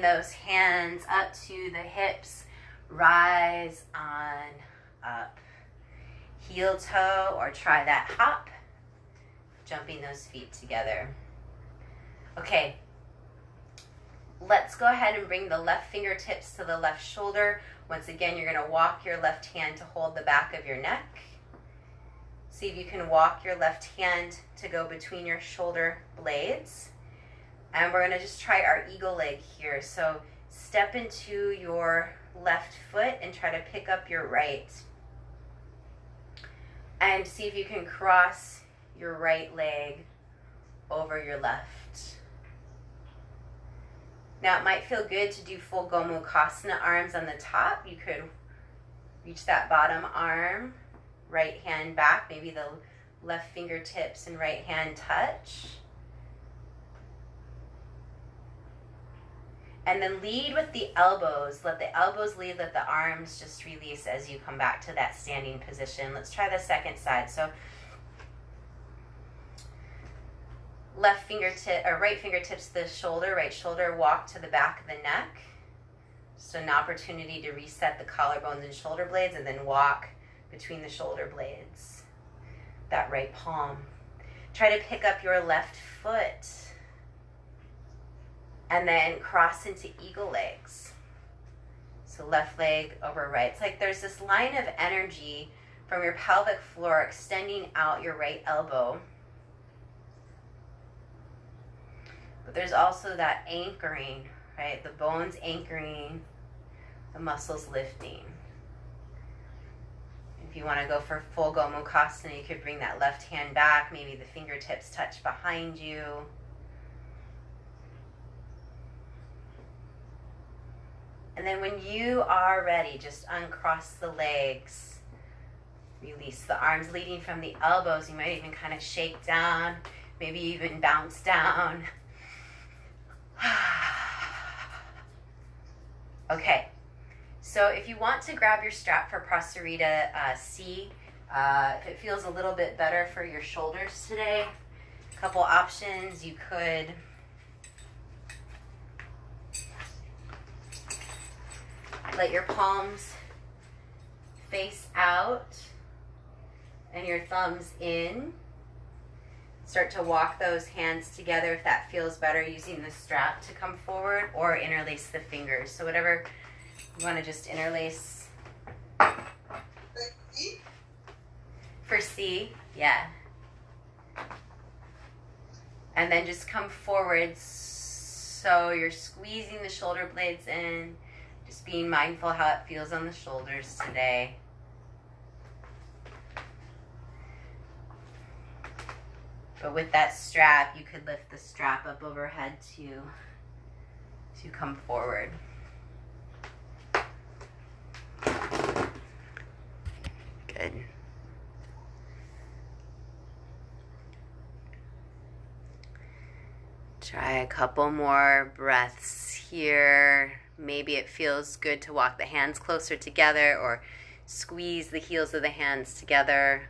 those hands up to the hips, rise on up. Heel toe, or try that hop, jumping those feet together. Okay, let's go ahead and bring the left fingertips to the left shoulder. Once again, you're going to walk your left hand to hold the back of your neck. See if you can walk your left hand to go between your shoulder blades. And we're going to just try our eagle leg here. So step into your left foot and try to pick up your right. And see if you can cross your right leg over your left. Now it might feel good to do full Gomukhasana arms on the top. You could reach that bottom arm, right hand back, maybe the left fingertips and right hand touch. And then lead with the elbows. Let the elbows lead, let the arms just release as you come back to that standing position. Let's try the second side. So left fingertip or right fingertips to the shoulder, right shoulder walk to the back of the neck. Just an opportunity to reset the collarbones and shoulder blades, and then walk between the shoulder blades. That right palm. Try to pick up your left foot. And then cross into eagle legs. So left leg over right. It's like there's this line of energy from your pelvic floor extending out your right elbow. But there's also that anchoring, right? The bones anchoring, the muscles lifting. If you want to go for full Gomukhasana, you could bring that left hand back. Maybe the fingertips touch behind you. And then when you are ready, just uncross the legs. Release the arms leading from the elbows. You might even kind of shake down, maybe even bounce down. Okay, so if you want to grab your strap for Prasarita C, if it feels a little bit better for your shoulders today, a couple options. You could let your palms face out and your thumbs in. Start to walk those hands together if that feels better, using the strap to come forward, or interlace the fingers. So whatever you want to just interlace. For C, yeah. And then just come forward so you're squeezing the shoulder blades in. Just being mindful how it feels on the shoulders today. But with that strap, you could lift the strap up overhead to come forward. Good. Try a couple more breaths here. Maybe it feels good to walk the hands closer together or squeeze the heels of the hands together.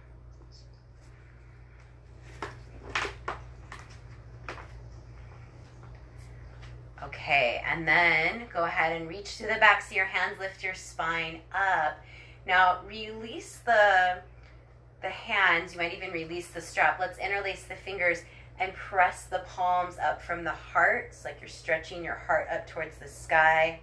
Okay, and then go ahead and reach to the backs of your hands, lift your spine up. Now release the hands, you might even release the strap. Let's interlace the fingers and press the palms up from the heart. It's like you're stretching your heart up towards the sky.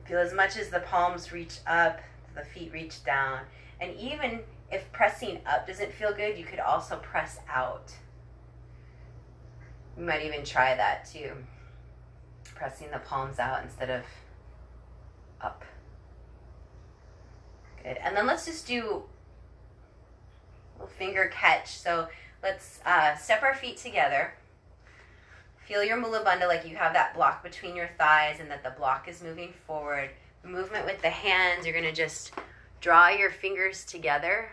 Feel as much as the palms reach up, the feet reach down. And even if pressing up doesn't feel good, you could also press out. You might even try that too. Pressing the palms out instead of up. Good. And then let's just do finger catch. So let's step our feet together. Feel your Mula Bandha like you have that block between your thighs and that the block is moving forward. Movement with the hands, you're going to just draw your fingers together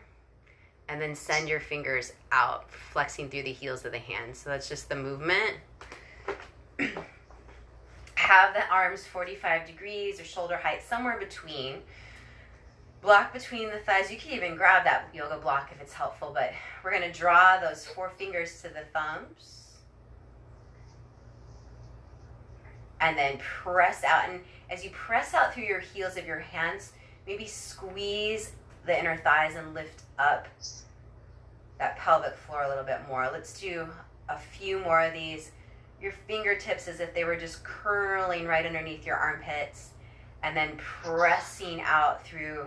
and then send your fingers out, flexing through the heels of the hands. So that's just the movement. Have the arms 45 degrees or shoulder height, somewhere between. Block between the thighs. You can even grab that yoga block if it's helpful, but we're going to draw those four fingers to the thumbs. And then press out. And as you press out through your heels of your hands, maybe squeeze the inner thighs and lift up that pelvic floor a little bit more. Let's do a few more of these. Your fingertips as if they were just curling right underneath your armpits, and then pressing out through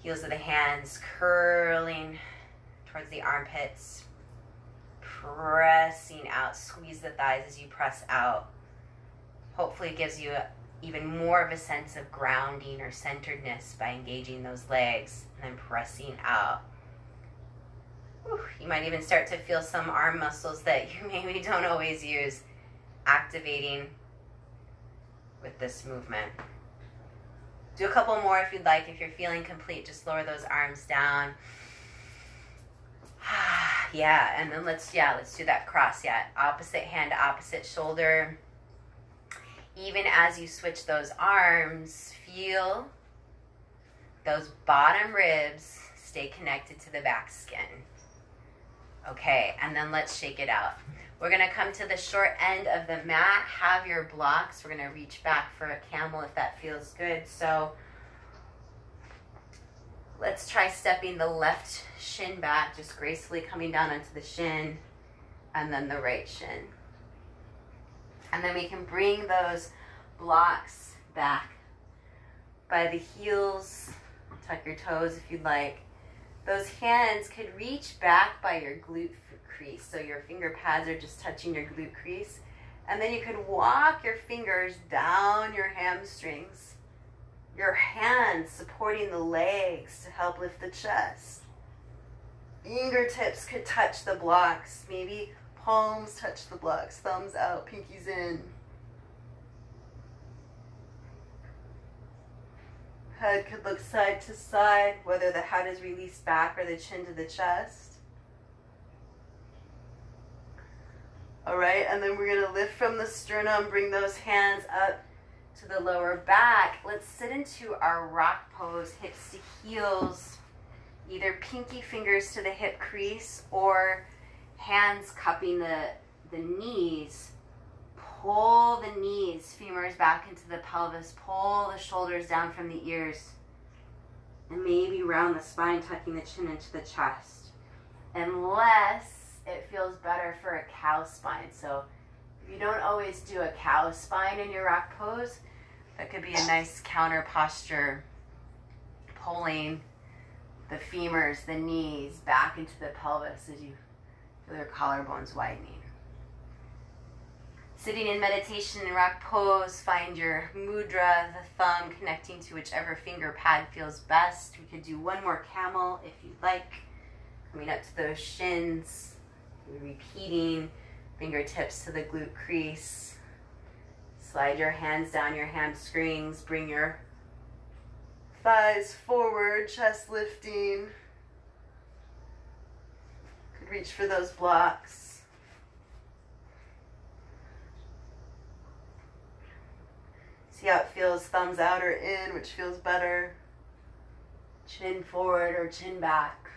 heels of the hands, curling towards the armpits, pressing out. Squeeze the thighs as you press out. Hopefully it gives you even more of a sense of grounding or centeredness by engaging those legs and then pressing out. Whew. You might even start to feel some arm muscles that you maybe don't always use activating with this movement. Do a couple more if you'd like. If you're feeling complete, just lower those arms down. Yeah, and then let's do that cross. Yeah, opposite hand to opposite shoulder. Even as you switch those arms, feel those bottom ribs stay connected to the back skin. Okay, and then let's shake it out. We're going to come to the short end of the mat. Have your blocks. We're going to reach back for a camel if that feels good. So let's try stepping the left shin back, just gracefully coming down onto the shin, and then the right shin. And then we can bring those blocks back by the heels. Tuck your toes if you'd like. Those hands could reach back by your glute crease. So your finger pads are just touching your glute crease. And then you could walk your fingers down your hamstrings. Your hands supporting the legs to help lift the chest. Fingertips could touch the blocks. Maybe palms touch the blocks. Thumbs out, pinkies in. Head could look side to side, whether the head is released back or the chin to the chest. All right, and then we're going to lift from the sternum, bring those hands up to the lower back. Let's sit into our rock pose, hips to heels, either pinky fingers to the hip crease or hands cupping the knees. Pull the knees, femurs back into the pelvis. Pull the shoulders down from the ears. And maybe round the spine, tucking the chin into the chest. Unless it feels better for a cow spine. So if you don't always do a cow spine in your rock pose, that could be a nice counter posture. Pulling the femurs, the knees back into the pelvis as you feel your collarbones widening. Sitting in meditation in rock pose, find your mudra, the thumb connecting to whichever finger pad feels best. We could do one more camel if you'd like. Coming up to those shins, repeating, fingertips to the glute crease. Slide your hands down your hamstrings, bring your thighs forward, chest lifting. Could reach for those blocks. See how it feels, thumbs out or in, which feels better. Chin forward or chin back.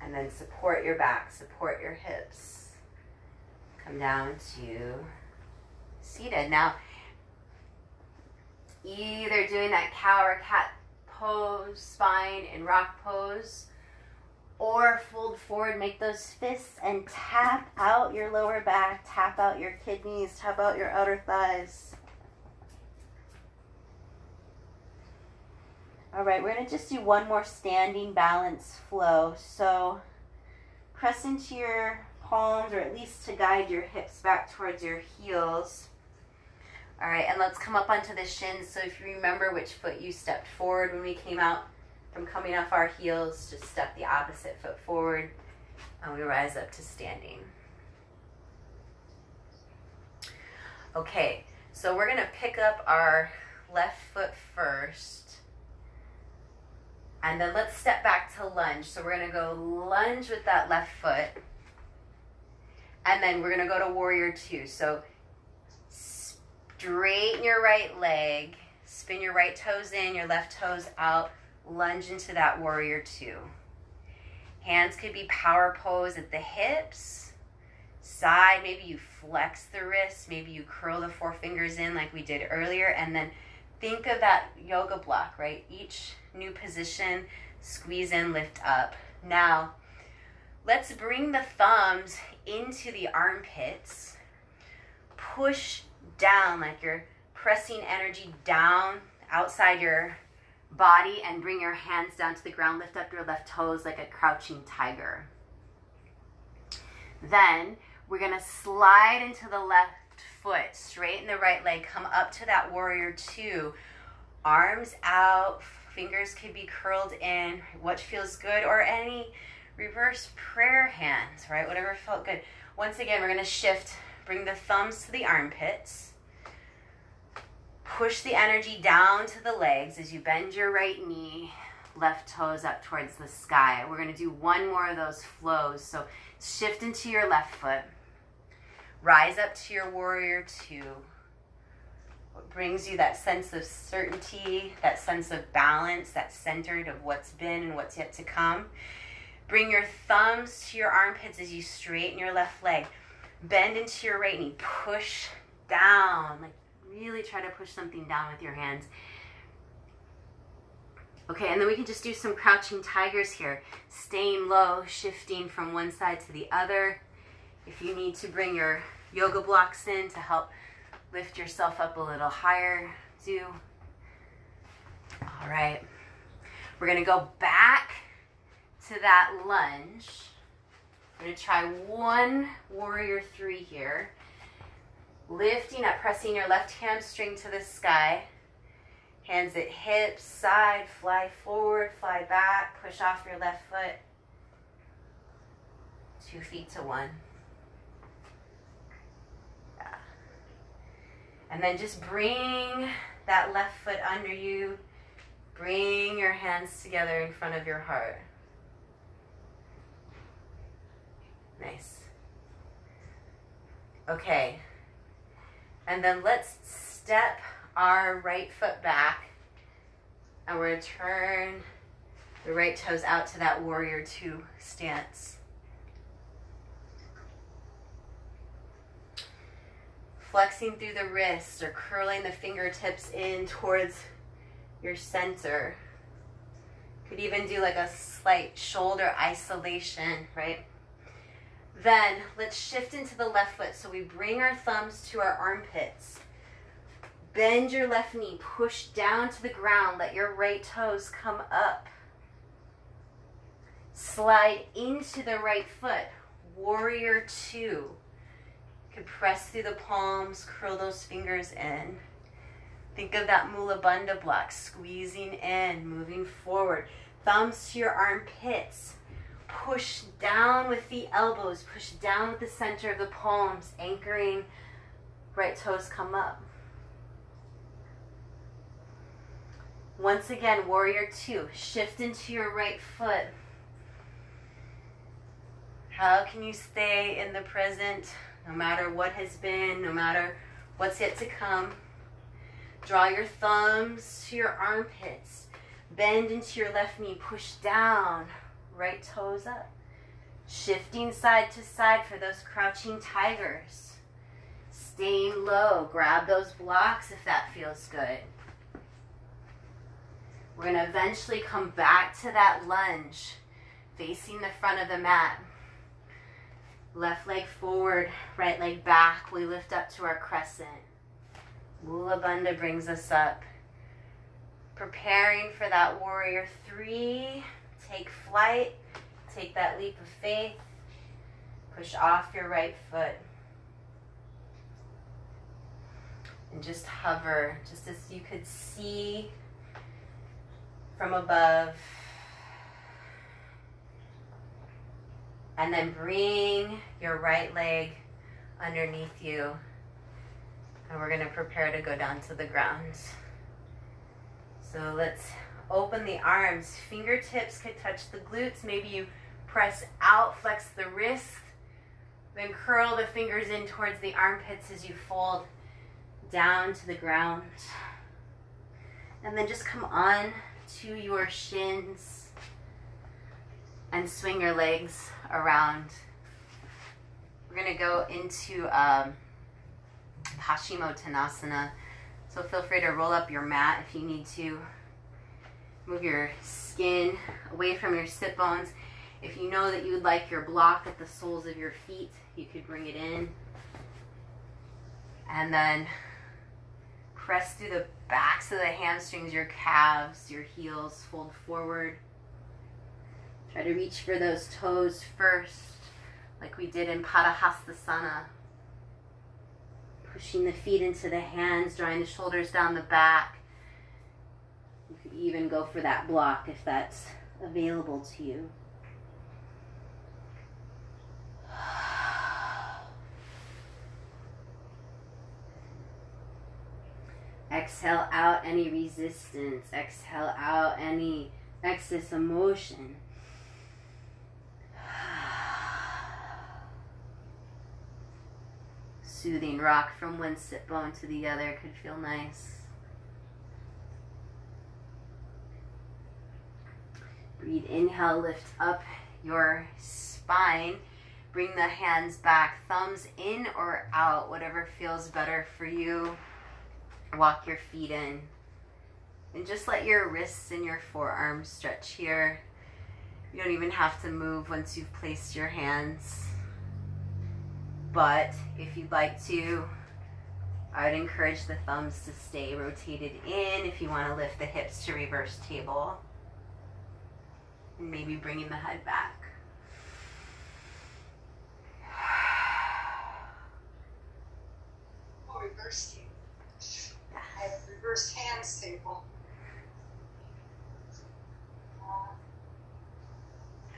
And then support your back, support your hips. Come down to seated. Now, either doing that cow or cat pose, spine and rock pose, or fold forward, make those fists and tap out your lower back, tap out your kidneys, tap out your outer thighs. All right, we're going to just do one more standing balance flow. So press into your palms, or at least to guide your hips back towards your heels. All right, and let's come up onto the shins. So if you remember which foot you stepped forward when we came out from coming off our heels, just step the opposite foot forward and we rise up to standing. Okay, so we're going to pick up our left foot first, and then let's step back to lunge. So we're going to go lunge with that left foot, and then we're going to go to warrior two. So straighten your right leg, spin your right toes in, your left toes out, lunge into that warrior two. Hands could be power pose at the hips. side. Maybe you flex the wrists. Maybe you curl the forefingers in like we did earlier. And then think of that yoga block, right? Each new position, squeeze in, lift up. Now, let's bring the thumbs into the armpits. Push down like you're pressing energy down outside your body, and bring your hands down to the ground. Lift up your left toes like a crouching tiger. Then we're going to slide into the left foot, straighten the right leg, come up to that warrior two. Arms out, fingers could be curled in, what feels good, or any reverse prayer hands, right? Whatever felt good. Once again, we're going to shift, bring the thumbs to the armpits. Push the energy down to the legs as you bend your right knee, left toes up towards the sky. We're going to do one more of those flows. So shift into your left foot. Rise up to your warrior two. What brings you that sense of certainty, that sense of balance, that centered of what's been and what's yet to come. Bring your thumbs to your armpits as you straighten your left leg. Bend into your right knee. Push down, like really try to push something down with your hands. Okay, and then we can just do some crouching tigers here. Staying low, shifting from one side to the other. If you need to bring your yoga blocks in to help lift yourself up a little higher, do. All right. We're going to go back to that lunge. We're going to try one warrior three here. Lifting up, pressing your left hamstring to the sky. Hands at hips, side, fly forward, fly back, push off your left foot. 2 feet to one. Yeah. And then just bring that left foot under you. Bring your hands together in front of your heart. Nice. Okay. And then let's step our right foot back, and we're going to turn the right toes out to that warrior two stance. Flexing through the wrists or curling the fingertips in towards your center. Could even do like a slight shoulder isolation, right? Then let's shift into the left foot. So we bring our thumbs to our armpits. Bend your left knee, push down to the ground, let your right toes come up. Slide into the right foot, warrior two. You could press through the palms, curl those fingers in. Think of that Mula Bandha block, squeezing in, moving forward. Thumbs to your armpits. Push down with the elbows, push down with the center of the palms, anchoring, right toes come up. Once again, warrior two, shift into your right foot. How can you stay in the present, no matter what has been, no matter what's yet to come? Draw your thumbs to your armpits. Bend into your left knee, push down, right toes up. Shifting side to side for those crouching tigers. Staying low, grab those blocks if that feels good. We're going to eventually come back to that lunge, facing the front of the mat. Left leg forward, right leg back. We lift up to our crescent. Mula Bandha brings us up. Preparing for that warrior three. Take flight. Take that leap of faith. Push off your right foot. And just hover, just as you could see from above. And then bring your right leg underneath you. And we're going to prepare to go down to the ground. So let's open the arms. Fingertips could touch the glutes. Maybe you press out, flex the wrist. Then curl the fingers in towards the armpits as you fold down to the ground. And then just come on to your shins and swing your legs around. We're going going to go into Paschimottanasana. So feel free to roll up your mat if you need to. Move your skin away from your sit bones. If you know that you would like your block at the soles of your feet, you could bring it in. And then press through the backs of the hamstrings, your calves, your heels, fold forward. Try to reach for those toes first, like we did in Padahastasana. Pushing the feet into the hands, drawing the shoulders down the back. You could even go for that block if that's available to you. Exhale out any resistance. Exhale out any excess emotion. Soothing rock from one sit bone to the other could feel nice. Breathe, inhale, lift up your spine. Bring the hands back, thumbs in or out, whatever feels better for you. Walk your feet in. And just let your wrists and your forearms stretch here. You don't even have to move once you've placed your hands. But if you'd like to, I would encourage the thumbs to stay rotated in if you want to lift the hips to reverse table. And maybe bringing the head back. Or reverse table. I have reverse hands table.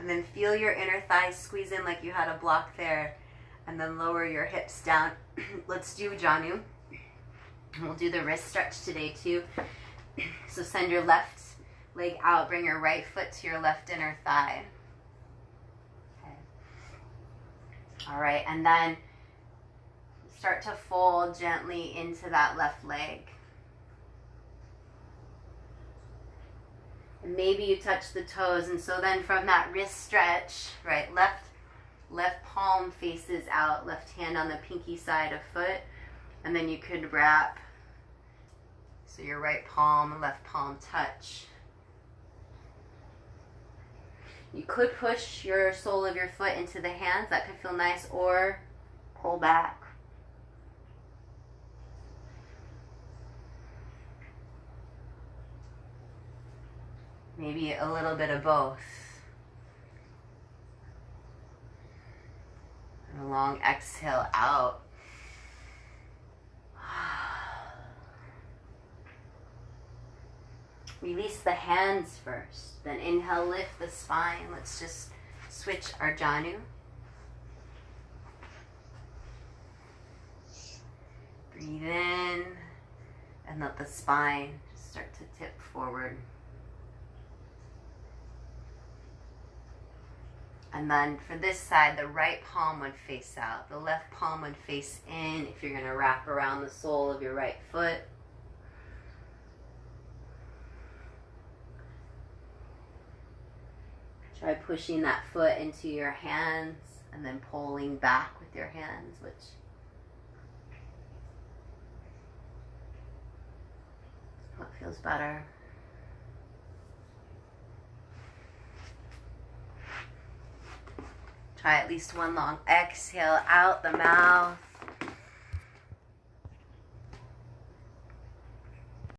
And then feel your inner thighs squeeze in like you had a block there. And then lower your hips down. Let's do Janu. We'll do the wrist stretch today too. So send your left leg out. Bring your right foot to your left inner thigh. Okay. All right, and then start to fold gently into that left leg. And maybe you touch the toes. And so then from that wrist stretch, right, left palm faces out, left hand on the pinky side of foot, and then you could wrap, so your right palm and left palm touch. You could push your sole of your foot into the hands, that could feel nice, or pull back. Maybe a little bit of both. A long exhale out. Release the hands first. Then inhale, lift the spine. Let's just switch our Janu. Breathe in and let the spine start to tip forward. And then for this side, the right palm would face out. The left palm would face in if you're going to wrap around the sole of your right foot. Try pushing that foot into your hands and then pulling back with your hands, which what feels better. Try at least one long exhale out the mouth.